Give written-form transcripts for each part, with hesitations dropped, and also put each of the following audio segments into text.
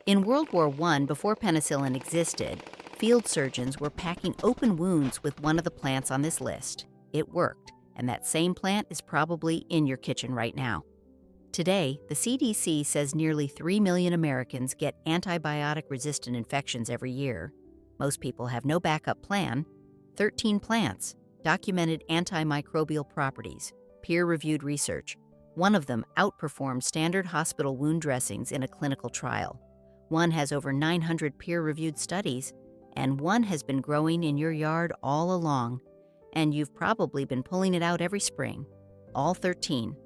In World War I, before penicillin existed, field surgeons were packing open wounds with one of the plants on this list. It worked, and that same plant is probably in your kitchen right now. Today, the CDC says nearly 3 million Americans get antibiotic-resistant infections every year. Most people have no backup plan. 13 plants, documented antimicrobial properties, peer-reviewed research. One of them outperformed standard hospital wound dressings in a clinical trial. One has over 900 peer-reviewed studies, and one has been growing in your yard all along, and you've probably been pulling it out every spring. All 13.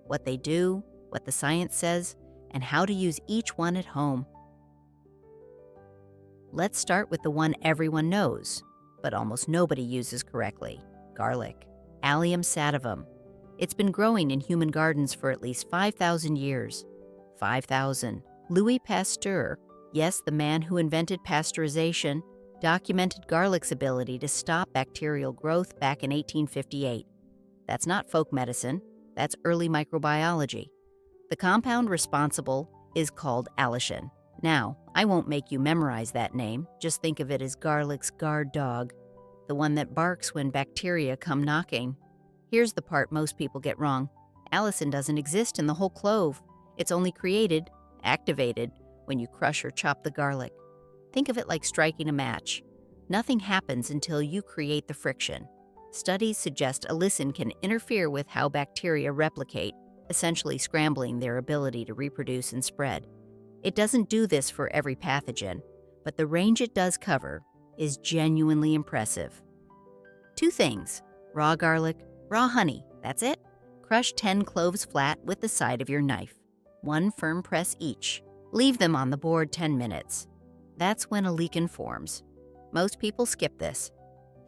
What they do, what the science says, and how to use each one at home. Let's start with the one everyone knows, but almost nobody uses correctly: garlic. Allium sativum. It's been growing in human gardens for at least 5,000 years. 5,000. Louis Pasteur, yes, the man who invented pasteurization, documented garlic's ability to stop bacterial growth back in 1858. That's not folk medicine, that's early microbiology. The compound responsible is called allicin. Now, I won't make you memorize that name, just think of it as garlic's guard dog, the one that barks when bacteria come knocking. Here's the part most people get wrong. Allicin doesn't exist in the whole clove. It's only created, activated, when you crush or chop the garlic. Think of it like striking a match. Nothing happens until you create the friction. Studies suggest allicin can interfere with how bacteria replicate, essentially scrambling their ability to reproduce and spread. It doesn't do this for every pathogen, but the range it does cover is genuinely impressive. 2 things: raw garlic, raw honey, that's it. Crush 10 cloves flat with the side of your knife. 1 firm press each. Leave them on the board 10 minutes. That's when a lechin forms. Most people skip this.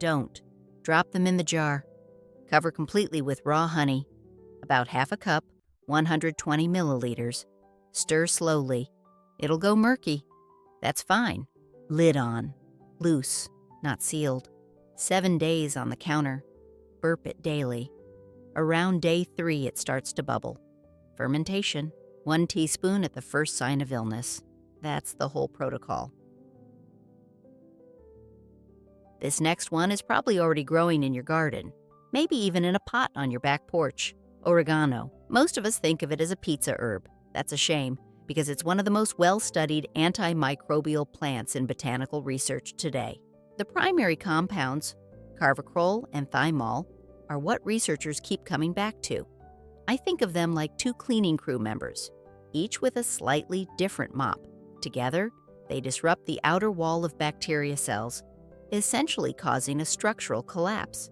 Don't. Drop them in the jar. Cover completely with raw honey. About half a cup, 120 milliliters. Stir slowly. It'll go murky. That's fine. Lid on. Loose, not sealed. 7 days on the counter. Burp it daily. Around day 3, it starts to bubble. Fermentation. 1 teaspoon at the first sign of illness. That's the whole protocol. This next one is probably already growing in your garden, maybe even in a pot on your back porch. Oregano. Most of us think of it as a pizza herb. That's a shame, because it's one of the most well-studied antimicrobial plants in botanical research today. The primary compounds, carvacrol and thymol, are what researchers keep coming back to. I think of them like 2 cleaning crew members, each with a slightly different mop. Together, they disrupt the outer wall of bacteria cells, essentially causing a structural collapse.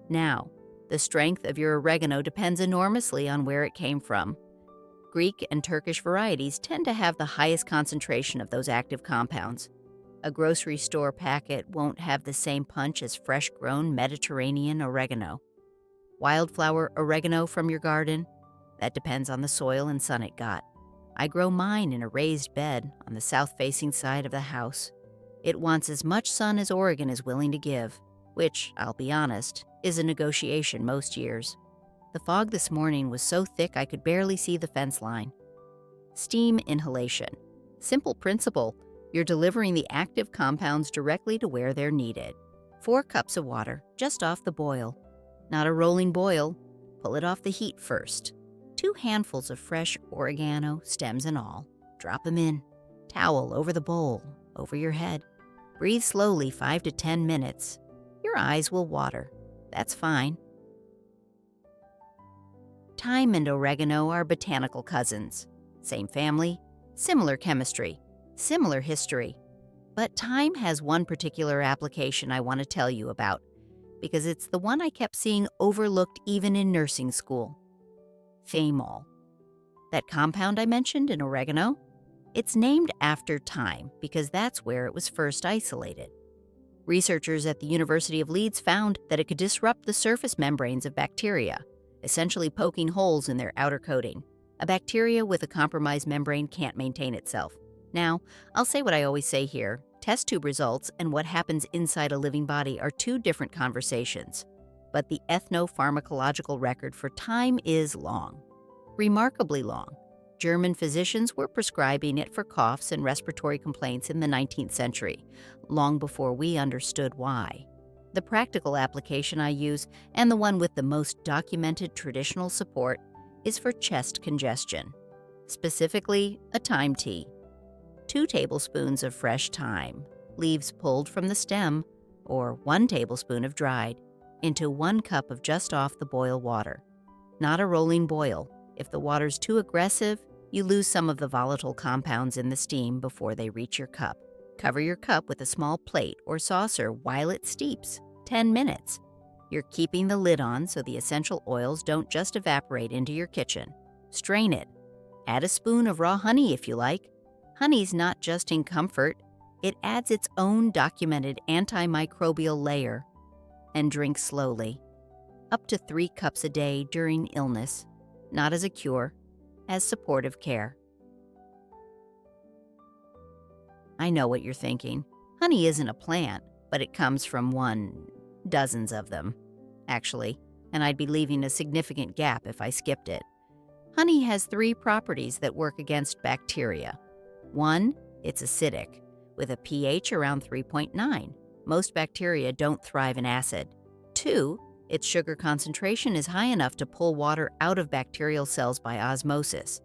Now, the strength of your oregano depends enormously on where it came from. Greek and Turkish varieties tend to have the highest concentration of those active compounds. A grocery store packet won't have the same punch as fresh-grown Mediterranean oregano. Wildflower oregano from your garden? That depends on the soil and sun it got. I grow mine in a raised bed on the south-facing side of the house. It wants as much sun as Oregon is willing to give, which, I'll be honest, is a negotiation most years. The fog this morning was so thick I could barely see the fence line. Steam inhalation. Simple principle. You're delivering the active compounds directly to where they're needed. 4 cups of water, just off the boil. Not a rolling boil. Pull it off the heat first. 2 handfuls of fresh oregano, stems and all. Drop them in. Towel over the bowl, over your head. Breathe slowly 5 to 10 minutes. Your eyes will water. That's fine. Thyme and oregano are botanical cousins. Same family, similar chemistry, similar history. But thyme has one particular application I want to tell you about, because it's the one I kept seeing overlooked even in nursing school. Thymol. That compound I mentioned in oregano? It's named after thyme because that's where it was first isolated. Researchers at the University of Leeds found that it could disrupt the surface membranes of bacteria, essentially poking holes in their outer coating. A bacteria with a compromised membrane can't maintain itself. Now, I'll say what I always say here. Test tube results and what happens inside a living body are 2 different conversations. But the ethnopharmacological record for thyme is long. Remarkably long. German physicians were prescribing it for coughs and respiratory complaints in the 19th century, long before we understood why. The practical application I use, and the one with the most documented traditional support, is for chest congestion, specifically a thyme tea. 2 tablespoons of fresh thyme, leaves pulled from the stem, or 1 tablespoon of dried, into 1 cup of just off the boil water. Not a rolling boil. If the water's too aggressive, you lose some of the volatile compounds in the steam before they reach your cup. Cover your cup with a small plate or saucer while it steeps, 10 minutes. You're keeping the lid on so the essential oils don't just evaporate into your kitchen. Strain it. Add a spoon of raw honey if you like. Honey's not just in comfort, it adds its own documented antimicrobial layer. And drink slowly. Up to 3 cups a day during illness. Not as a cure, as supportive care. I know what you're thinking. Honey isn't a plant, but it comes from dozens of them, actually, and I'd be leaving a significant gap if I skipped it. Honey has 3 properties that work against bacteria. 1, it's acidic, with a pH around 3.9. Most bacteria don't thrive in acid. 2, its sugar concentration is high enough to pull water out of bacterial cells by osmosis,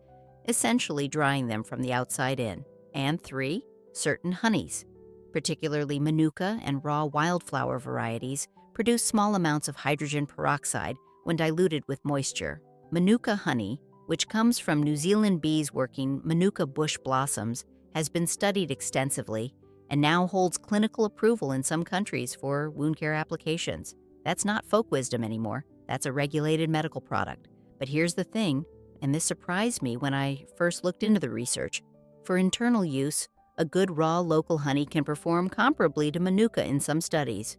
essentially drying them from the outside in. And 3, certain honeys, particularly Manuka and raw wildflower varieties, produce small amounts of hydrogen peroxide when diluted with moisture. Manuka honey, which comes from New Zealand bees working Manuka bush blossoms, has been studied extensively and now holds clinical approval in some countries for wound care applications. That's not folk wisdom anymore. That's a regulated medical product. But here's the thing, and this surprised me when I first looked into the research. For internal use, a good raw local honey can perform comparably to Manuka in some studies.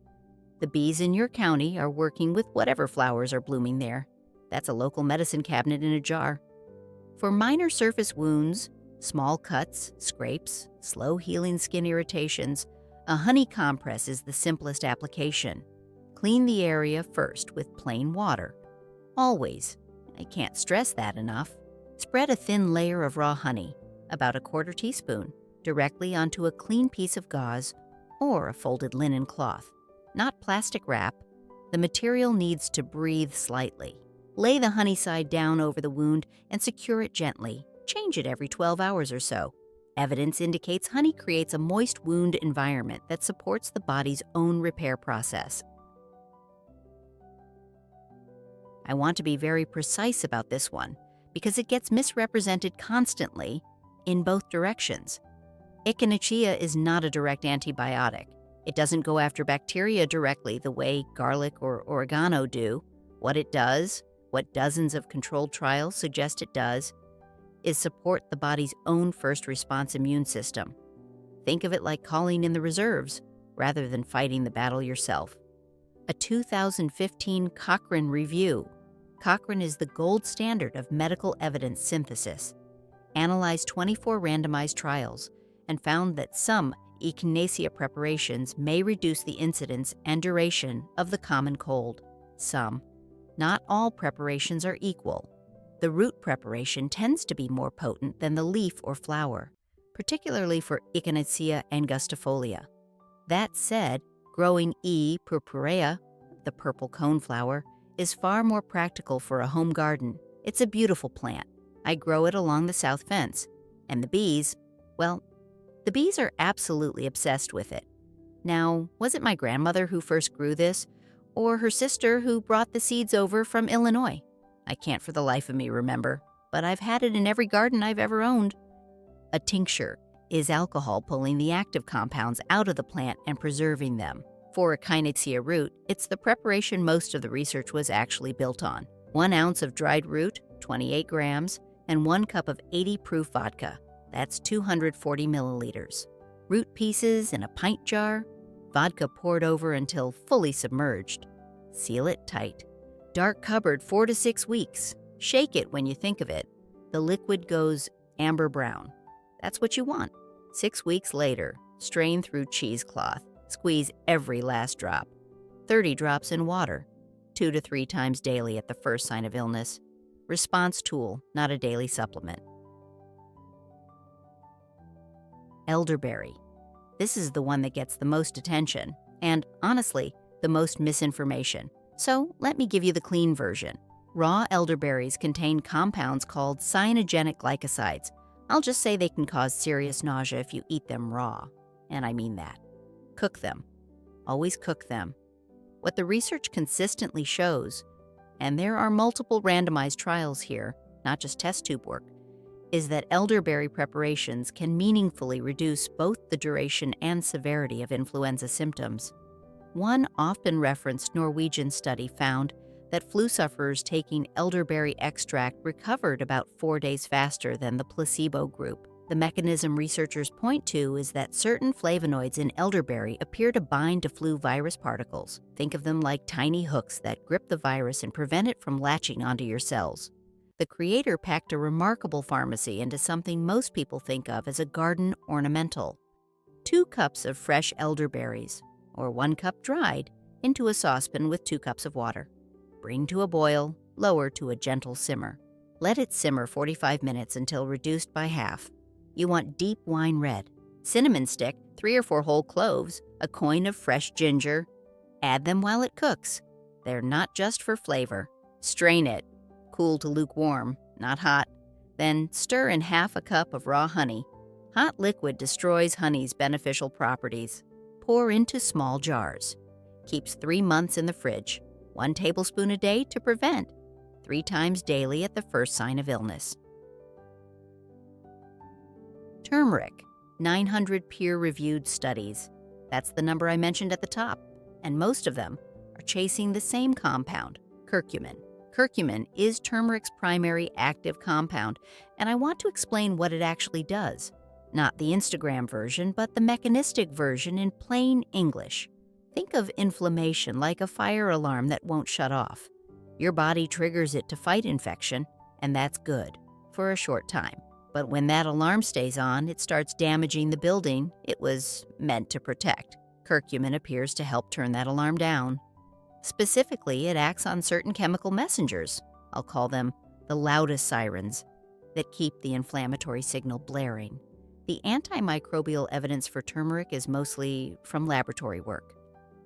The bees in your county are working with whatever flowers are blooming there. That's a local medicine cabinet in a jar. For minor surface wounds, small cuts, scrapes, slow-healing skin irritations, a honey compress is the simplest application. Clean the area first with plain water. Always. I can't stress that enough. Spread a thin layer of raw honey, about a 1/4 teaspoon, directly onto a clean piece of gauze or a folded linen cloth. Not plastic wrap. The material needs to breathe slightly. Lay the honey side down over the wound and secure it gently. Change it every 12 hours or so. Evidence indicates honey creates a moist wound environment that supports the body's own repair process. I want to be very precise about this one because it gets misrepresented constantly in both directions. Echinacea is not a direct antibiotic. It doesn't go after bacteria directly the way garlic or oregano do. What it does, what dozens of controlled trials suggest it does, is support the body's own first response immune system. Think of it like calling in the reserves rather than fighting the battle yourself. A 2015 Cochrane review. Cochrane is the gold standard of medical evidence synthesis. Analyzed 24 randomized trials and found that some Echinacea preparations may reduce the incidence and duration of the common cold. Some. Not all preparations are equal. The root preparation tends to be more potent than the leaf or flower, particularly for Echinacea angustifolia. That said, growing E. purpurea, the purple coneflower, is far more practical for a home garden. It's a beautiful plant. I grow it along the south fence. And the bees are absolutely obsessed with it. Now, was it my grandmother who first grew this, or her sister who brought the seeds over from Illinois? I can't for the life of me remember, but I've had it in every garden I've ever owned. A tincture is alcohol pulling the active compounds out of the plant and preserving them. For Echinacea root, it's the preparation most of the research was actually built on. 1 ounce of dried root, 28 grams, and 1 cup of 80 proof vodka. That's 240 milliliters. Root pieces in a pint jar, vodka poured over until fully submerged. Seal it tight. Dark cupboard 4 to 6 weeks. Shake it when you think of it. The liquid goes amber brown. That's what you want. 6 weeks later, strain through cheesecloth. Squeeze every last drop. 30 drops in water. 2 to 3 times daily at the first sign of illness. Response tool, not a daily supplement. elderberry. This is the one that gets the most attention, and honestly, the most misinformation. So let me give you the clean version. Raw elderberries contain compounds called cyanogenic glycosides. I'll just say they can cause serious nausea if you eat them raw. And I mean that. Cook them. Always cook them. What the research consistently shows, and there are multiple randomized trials here, not just test tube work, is that elderberry preparations can meaningfully reduce both the duration and severity of influenza symptoms. One often referenced Norwegian study found that flu sufferers taking elderberry extract recovered about 4 days faster than the placebo group. The mechanism researchers point to is that certain flavonoids in elderberry appear to bind to flu virus particles. Think of them like tiny hooks that grip the virus and prevent it from latching onto your cells. The creator packed a remarkable pharmacy into something most people think of as a garden ornamental. 2 cups of fresh elderberries, or 1 cup dried, into a saucepan with 2 cups of water. Bring to a boil, lower to a gentle simmer. Let it simmer 45 minutes until reduced by half. You want deep wine red. Cinnamon stick, 3 or 4 whole cloves, a coin of fresh ginger. Add them while it cooks. They're not just for flavor. Strain it. Cool to lukewarm, not hot. Then stir in half a cup of raw honey. Hot liquid destroys honey's beneficial properties. Pour into small jars. Keeps 3 months in the fridge. 1 tablespoon a day to prevent. 3 times daily at the first sign of illness. Turmeric, 900 peer-reviewed studies. That's the number I mentioned at the top, and most of them are chasing the same compound, curcumin. Curcumin is turmeric's primary active compound, and I want to explain what it actually does. Not the Instagram version, but the mechanistic version in plain English. Think of inflammation like a fire alarm that won't shut off. Your body triggers it to fight infection, and that's good, for a short time. But when that alarm stays on, it starts damaging the building it was meant to protect. Curcumin appears to help turn that alarm down. Specifically, it acts on certain chemical messengers, I'll call them the loudest sirens, that keep the inflammatory signal blaring. The antimicrobial evidence for turmeric is mostly from laboratory work,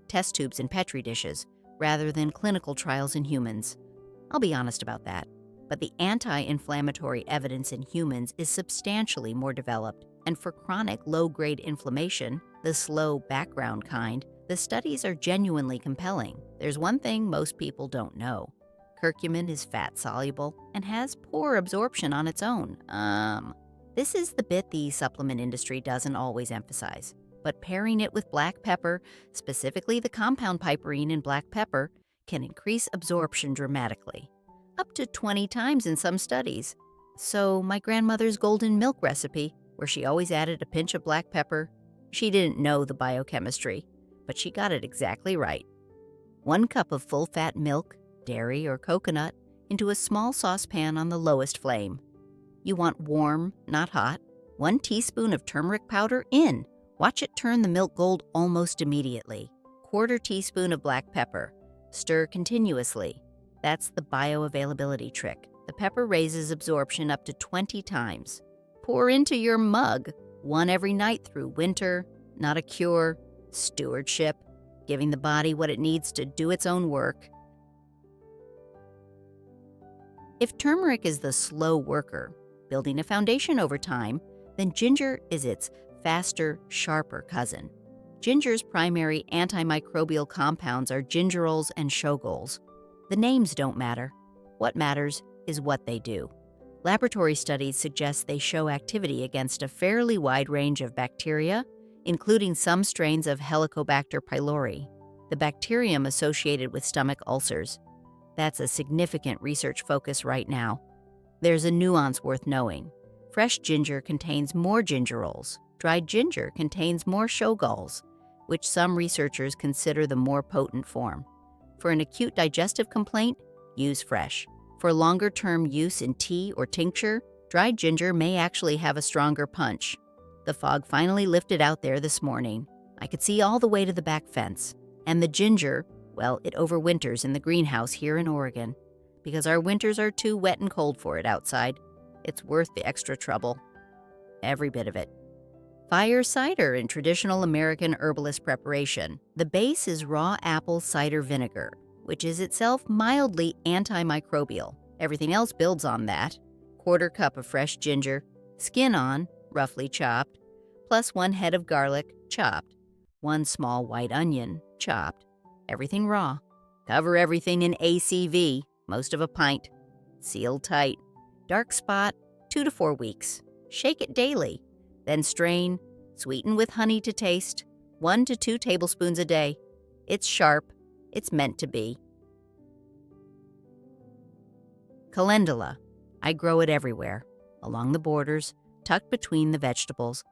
test tubes and Petri dishes, rather than clinical trials in humans. I'll be honest about that. But the anti-inflammatory evidence in humans is substantially more developed, and for chronic low-grade inflammation, the slow background kind, the studies are genuinely compelling. There's one thing most people don't know. Curcumin is fat-soluble and has poor absorption on its own. This is the bit the supplement industry doesn't always emphasize. But pairing it with black pepper, specifically the compound piperine in black pepper, can increase absorption dramatically. Up to 20 times in some studies. So my grandmother's golden milk recipe, where she always added a pinch of black pepper, she didn't know the biochemistry, but she got it exactly right. 1 cup of full-fat milk, dairy or coconut, into a small saucepan on the lowest flame. You want warm, not hot. 1 teaspoon of turmeric powder in. Watch it turn the milk gold almost immediately. 1/4 teaspoon of black pepper. Stir continuously. That's the bioavailability trick. The pepper raises absorption up to 20 times. Pour into your mug, 1 every night through winter. Not a cure, stewardship, giving the body what it needs to do its own work. If turmeric is the slow worker, building a foundation over time, then ginger is its faster, sharper cousin. Ginger's primary antimicrobial compounds are gingerols and shogols. The names don't matter. What matters is what they do. Laboratory studies suggest they show activity against a fairly wide range of bacteria, including some strains of Helicobacter pylori, the bacterium associated with stomach ulcers. That's a significant research focus right now. There's a nuance worth knowing. Fresh ginger contains more gingerols. Dried ginger contains more shogols, which some researchers consider the more potent form. For an acute digestive complaint, use fresh. For longer-term use in tea or tincture, dried ginger may actually have a stronger punch. The fog finally lifted out there this morning. I could see all the way to the back fence. And the ginger, well, it overwinters in the greenhouse here in Oregon. Because our winters are too wet and cold for it outside. It's worth the extra trouble. Every bit of it. Fire cider in traditional American herbalist preparation. The base is raw apple cider vinegar, which is itself mildly antimicrobial. Everything else builds on that. Quarter cup of fresh ginger, skin on, roughly chopped, plus 1 head of garlic, chopped, 1 small white onion, chopped, everything raw. Cover everything in ACV, most of a pint. Seal tight. Dark spot, 2 to 4 weeks. Shake it daily. Then strain, sweeten with honey to taste, 1 to 2 tablespoons a day. It's sharp. It's meant to be. Calendula. I grow it everywhere, along the borders, tucked between the vegetables,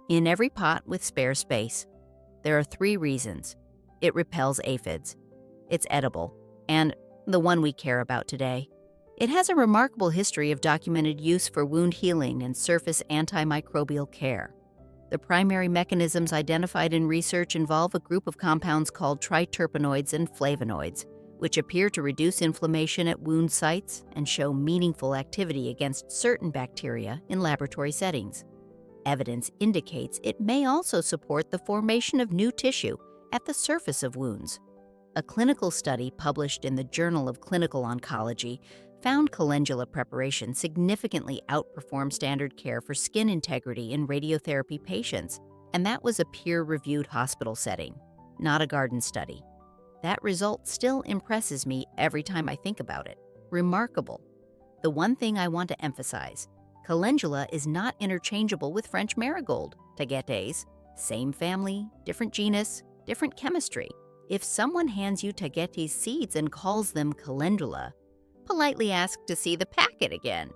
in every pot with spare space. There are 3 reasons. It repels aphids. It's edible. And the one we care about today. It has a remarkable history of documented use for wound healing and surface antimicrobial care. The primary mechanisms identified in research involve a group of compounds called triterpenoids and flavonoids, which appear to reduce inflammation at wound sites and show meaningful activity against certain bacteria in laboratory settings. Evidence indicates it may also support the formation of new tissue at the surface of wounds. A clinical study published in the Journal of Clinical Oncology found calendula preparation significantly outperformed standard care for skin integrity in radiotherapy patients, and that was a peer-reviewed hospital setting, not a garden study. That result still impresses me every time I think about it. Remarkable. The one thing I want to emphasize, calendula is not interchangeable with French marigold, tagetes. Same family, different genus, different chemistry. If someone hands you tagetes seeds and calls them calendula, politely ask to see the packet again.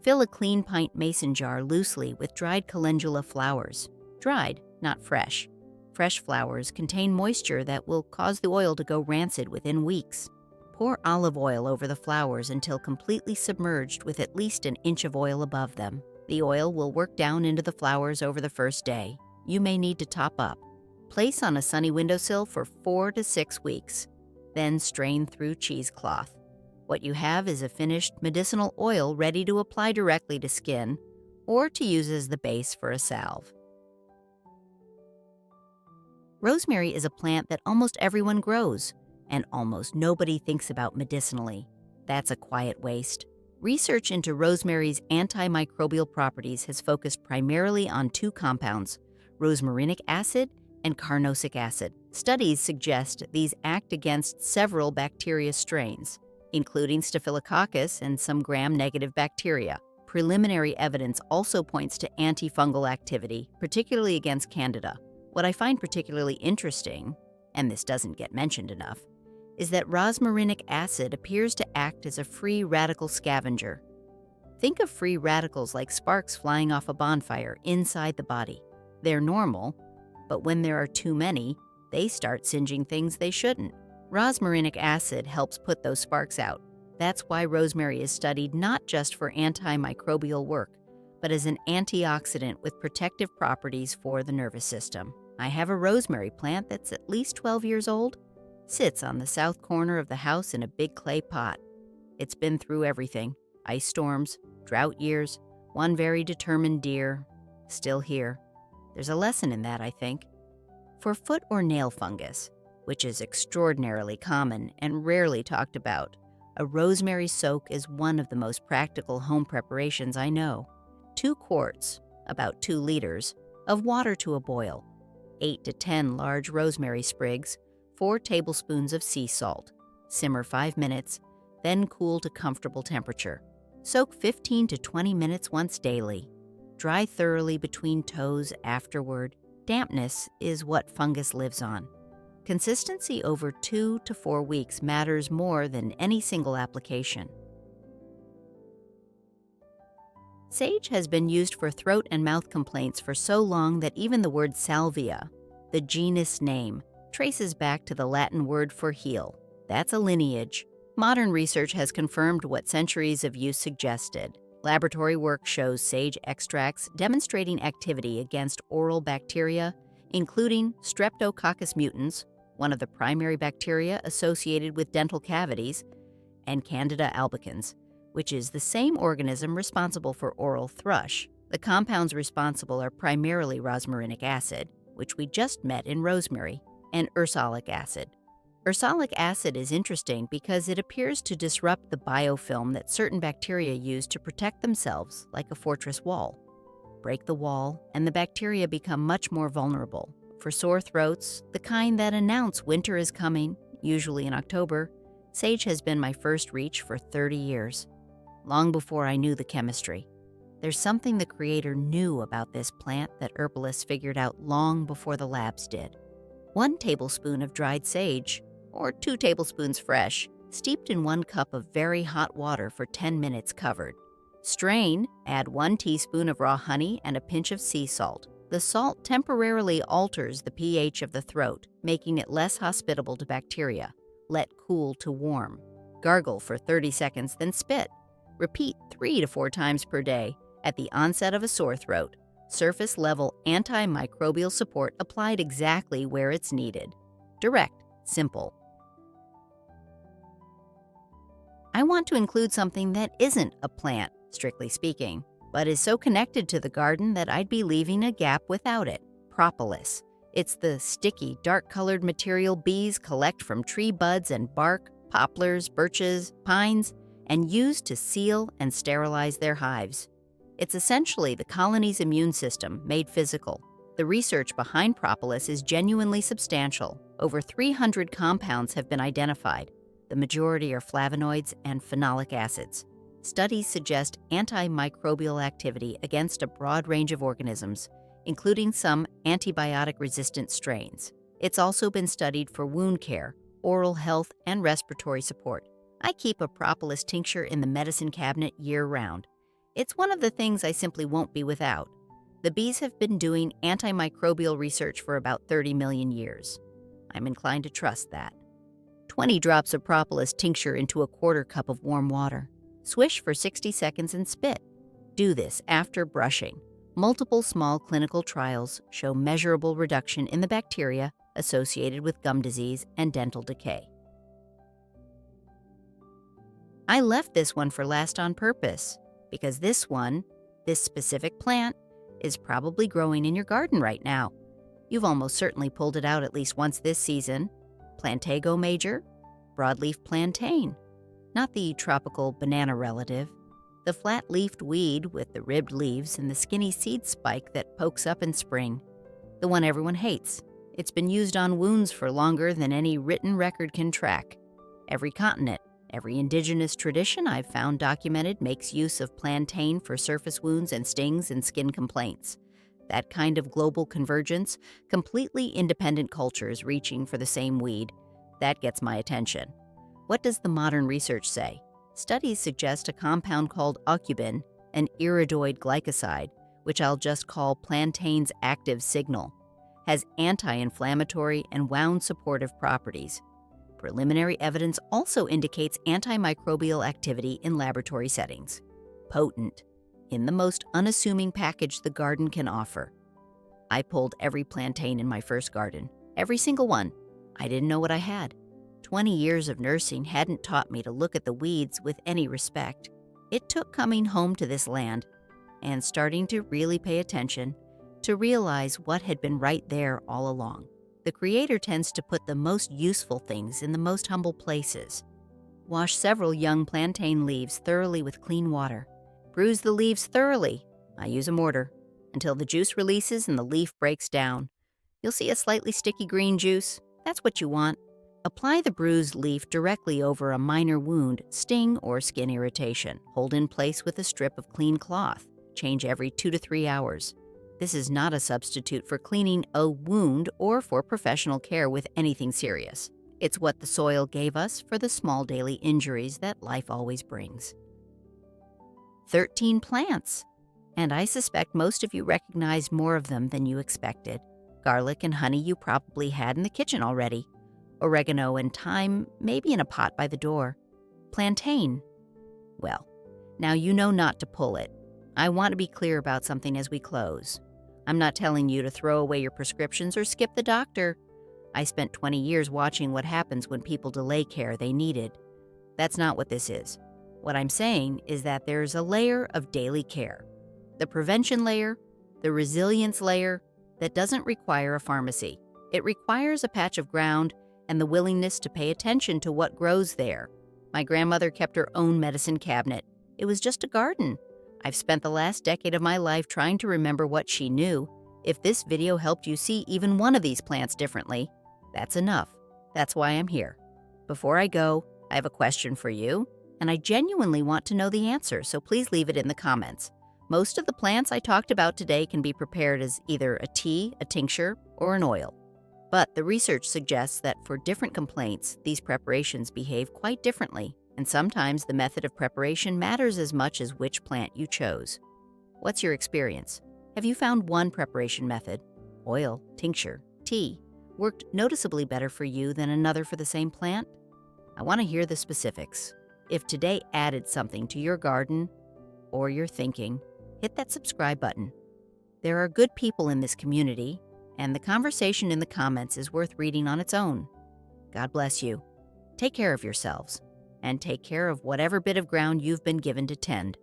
Fill a clean pint mason jar loosely with dried calendula flowers. Dried, not fresh. Fresh flowers contain moisture that will cause the oil to go rancid within weeks. Pour olive oil over the flowers until completely submerged with at least 1 inch of oil above them. The oil will work down into the flowers over the first day. You may need to top up. Place on a sunny windowsill for 4 to 6 weeks. Then strain through cheesecloth. What you have is a finished medicinal oil ready to apply directly to skin or to use as the base for a salve. Rosemary is a plant that almost everyone grows, and almost nobody thinks about medicinally. That's a quiet waste. Research into rosemary's antimicrobial properties has focused primarily on 2 compounds, rosmarinic acid and carnosic acid. Studies suggest these act against several bacteria strains, including Staphylococcus and some gram-negative bacteria. Preliminary evidence also points to antifungal activity, particularly against Candida. What I find particularly interesting, and this doesn't get mentioned enough, is that rosmarinic acid appears to act as a free radical scavenger. Think of free radicals like sparks flying off a bonfire inside the body. They're normal, but when there are too many, they start singeing things they shouldn't. Rosmarinic acid helps put those sparks out. That's why rosemary is studied not just for antimicrobial work, but as an antioxidant with protective properties for the nervous system. I have a rosemary plant that's at least 12 years old. Sits on the south corner of the house in a big clay pot. It's been through everything. Ice storms, drought years, one very determined deer. Still here. There's a lesson in that, I think. For foot or nail fungus, which is extraordinarily common and rarely talked about, a rosemary soak is one of the most practical home preparations I know. 2 quarts, about 2 liters, of water to a boil, 8 to 10 large rosemary sprigs, 4 tablespoons of sea salt. Simmer 5 minutes, then cool to comfortable temperature. Soak 15 to 20 minutes once daily. Dry thoroughly between toes afterward. Dampness is what fungus lives on. Consistency over 2 to 4 weeks matters more than any single application. Sage has been used for throat and mouth complaints for so long that even the word salvia, the genus name, traces back to the Latin word for heal. That's a lineage. Modern research has confirmed what centuries of use suggested. Laboratory work shows sage extracts demonstrating activity against oral bacteria, including Streptococcus mutans, one of the primary bacteria associated with dental cavities, and Candida albicans, which is the same organism responsible for oral thrush. The compounds responsible are primarily rosmarinic acid, which we just met in rosemary, and ursolic acid. Ursolic acid is interesting because it appears to disrupt the biofilm that certain bacteria use to protect themselves like a fortress wall. Break the wall, and the bacteria become much more vulnerable. For sore throats, the kind that announce winter is coming, usually in October, sage has been my first reach for 30 years, long before I knew the chemistry. There's something the creator knew about this plant that herbalists figured out long before the labs did. 1 tablespoon of dried sage, or 2 tablespoons fresh, steeped in 1 cup of very hot water for 10 minutes covered. Strain, add 1 teaspoon of raw honey and a pinch of sea salt. The salt temporarily alters the pH of the throat, making it less hospitable to bacteria. Let cool to warm. Gargle for 30 seconds, then spit. Repeat 3 to 4 times per day. At the onset of a sore throat, surface-level antimicrobial support applied exactly where it's needed. Direct, simple. I want to include something that isn't a plant, strictly speaking, but is so connected to the garden that I'd be leaving a gap without it. Propolis. It's the sticky, dark-colored material bees collect from tree buds and bark, poplars, birches, pines, and use to seal and sterilize their hives. It's essentially the colony's immune system made physical. The research behind propolis is genuinely substantial. Over 300 compounds have been identified. The majority are flavonoids and phenolic acids. Studies suggest antimicrobial activity against a broad range of organisms, including some antibiotic-resistant strains. It's also been studied for wound care, oral health, and respiratory support. I keep a propolis tincture in the medicine cabinet year-round. It's one of the things I simply won't be without. The bees have been doing antimicrobial research for about 30 million years. I'm inclined to trust that. 20 drops of propolis tincture into a 1/4 cup of warm water. Swish for 60 seconds and spit. Do this after brushing. Multiple small clinical trials show measurable reduction in the bacteria associated with gum disease and dental decay. I left this one for last on purpose, because this specific plant, is probably growing in your garden right now. You've almost certainly pulled it out at least once this season. Plantago major, broadleaf plantain, not the tropical banana relative, the flat-leafed weed with the ribbed leaves and the skinny seed spike that pokes up in spring, the one everyone hates. It's been used on wounds for longer than any written record can track. Every continent, every indigenous tradition I've found documented makes use of plantain for surface wounds and stings and skin complaints. That kind of global convergence, completely independent cultures reaching for the same weed, that gets my attention. What does the modern research say? Studies suggest a compound called curcumin, an iridoid glycoside, which I'll just call plantain's active signal, has anti-inflammatory and wound-supportive properties. Preliminary evidence also indicates antimicrobial activity in laboratory settings. Potent, in the most unassuming package the garden can offer. I pulled every plantain in my first garden, every single one. I didn't know what I had. 20 years of nursing hadn't taught me to look at the weeds with any respect. It took coming home to this land and starting to really pay attention to realize what had been right there all along. The Creator tends to put the most useful things in the most humble places. Wash several young plantain leaves thoroughly with clean water. Bruise the leaves thoroughly, I use a mortar, until the juice releases and the leaf breaks down. You'll see a slightly sticky green juice. That's what you want. Apply the bruised leaf directly over a minor wound, sting, or skin irritation. Hold in place with a strip of clean cloth. Change every 2 to 3 hours. This is not a substitute for cleaning a wound or for professional care with anything serious. It's what the soil gave us for the small daily injuries that life always brings. 13 plants, and I suspect most of you recognized more of them than you expected. Garlic and honey you probably had in the kitchen already. Oregano and thyme maybe in a pot by the door. Plantain. Well, now you know not to pull it. I want to be clear about something as we close. I'm not telling you to throw away your prescriptions or skip the doctor. I spent 20 years watching what happens when people delay care they needed. That's not what this is. What I'm saying is that there's a layer of daily care. The prevention layer, the resilience layer, that doesn't require a pharmacy. It requires a patch of ground and the willingness to pay attention to what grows there. My grandmother kept her own medicine cabinet. It was just a garden. I've spent the last decade of my life trying to remember what she knew. If this video helped you see even one of these plants differently, that's enough. That's why I'm here. Before I go, I have a question for you, and I genuinely want to know the answer, so please leave it in the comments. Most of the plants I talked about today can be prepared as either a tea, a tincture, or an oil. But the research suggests that for different complaints, these preparations behave quite differently, and sometimes the method of preparation matters as much as which plant you chose. What's your experience? Have you found one preparation method, oil, tincture, tea, worked noticeably better for you than another for the same plant? I want to hear the specifics. If today added something to your garden or your thinking, hit that subscribe button. There are good people in this community, and the conversation in the comments is worth reading on its own. God bless you. Take care of yourselves, and take care of whatever bit of ground you've been given to tend.